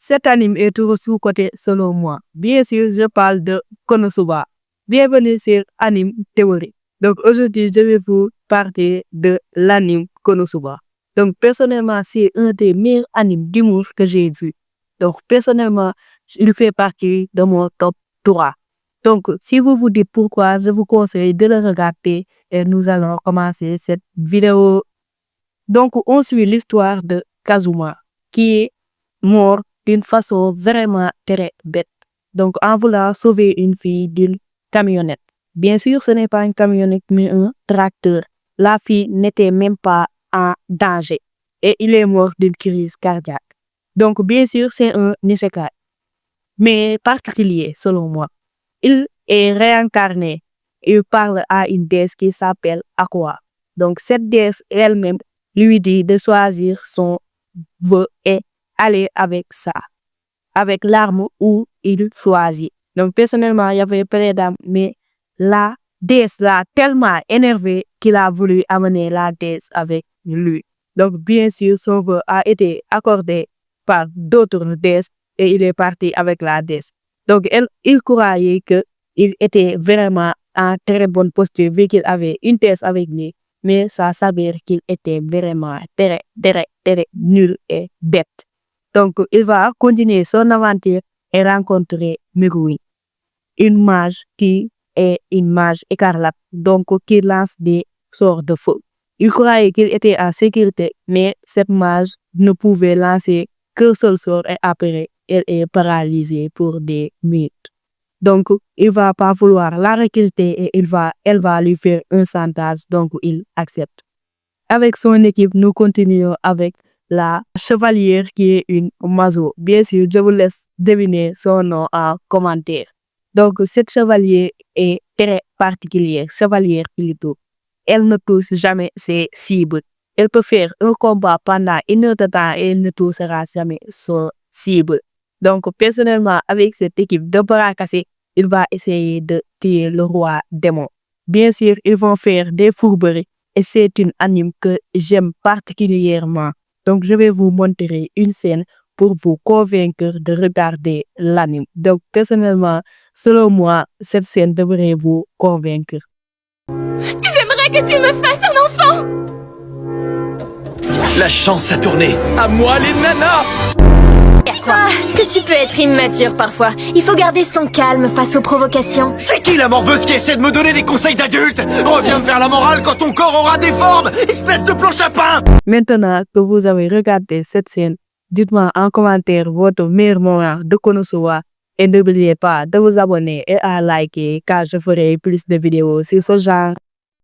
Cet anime est toujours sous-coté selon moi. Bien sûr, je parle de Konosuba. Bienvenue sur Anime Théorie. Donc aujourd'hui, je vais vous parler de l'anime Konosuba. Donc personnellement, c'est un des meilleurs animes d'humour que j'ai vu. Donc personnellement, il fait partie de mon top 3. Donc si vous vous dites pourquoi, je vous conseille de le regarder et nous allons commencer cette vidéo. Donc on suit l'histoire de Kazuma qui est mort d'une façon vraiment très bête. Donc en voulant sauver une fille d'une camionnette. Bien sûr, ce n'est pas une camionnette mais un tracteur. La fille n'était même pas en danger et il est mort d'une crise cardiaque. Donc bien sûr, c'est un isekai, mais particulier selon moi. Il est réincarné. Il parle à une déesse qui s'appelle Aqua. Donc cette déesse elle-même lui dit de choisir son vœu et aller avec ça, avec l'arme où il choisit. Donc personnellement, il y avait plein d'âmes, mais la déesse l'a tellement énervé qu'il a voulu amener la déesse avec lui. Donc bien sûr, son vœu a été accordé par d'autres déesses et il est parti avec la déesse. Donc il croyait qu'il était vraiment en très bonne posture vu qu'il avait une déesse avec lui, mais ça s'avère qu'il était vraiment très nul et bête. Donc, il va continuer son aventure et rencontrer Megumi, une mage qui est une mage écarlate, donc qui lance des sorts de feu. Il croyait qu'il était en sécurité, mais cette mage ne pouvait lancer qu'un seul sort et après, elle est paralysée pour des minutes. Donc, il va pas vouloir la recruter et elle va lui faire un chantage, donc il accepte. Avec son équipe, nous continuons avec la chevalière qui est une Mazo. Bien sûr, je vous laisse deviner son nom en commentaire. Donc, cette chevalière est très particulière, chevalière plutôt. Elle ne touche jamais ses cibles. Elle peut faire un combat pendant une heure de temps et elle ne touchera jamais son cible. Donc, personnellement, avec cette équipe de bras cassés, il va essayer de tuer le roi démon. Bien sûr, ils vont faire des fourberies et c'est une anime que j'aime particulièrement. Donc, je vais vous montrer une scène pour vous convaincre de regarder l'anime. Donc, personnellement, selon moi, cette scène devrait vous convaincre. J'aimerais que tu me fasses un enfant! La chance a tourné. À moi les nanas! Est-ce que tu peux être immature parfois? Il faut garder son calme face aux provocations. C'est qui la morveuse qui essaie de me donner des conseils d'adulte? Reviens me faire la morale quand ton corps aura des formes, espèce de planche à pain! Maintenant que vous avez regardé cette scène, dites-moi en commentaire votre meilleur moment de Konosuba et n'oubliez pas de vous abonner et à liker car je ferai plus de vidéos sur ce genre.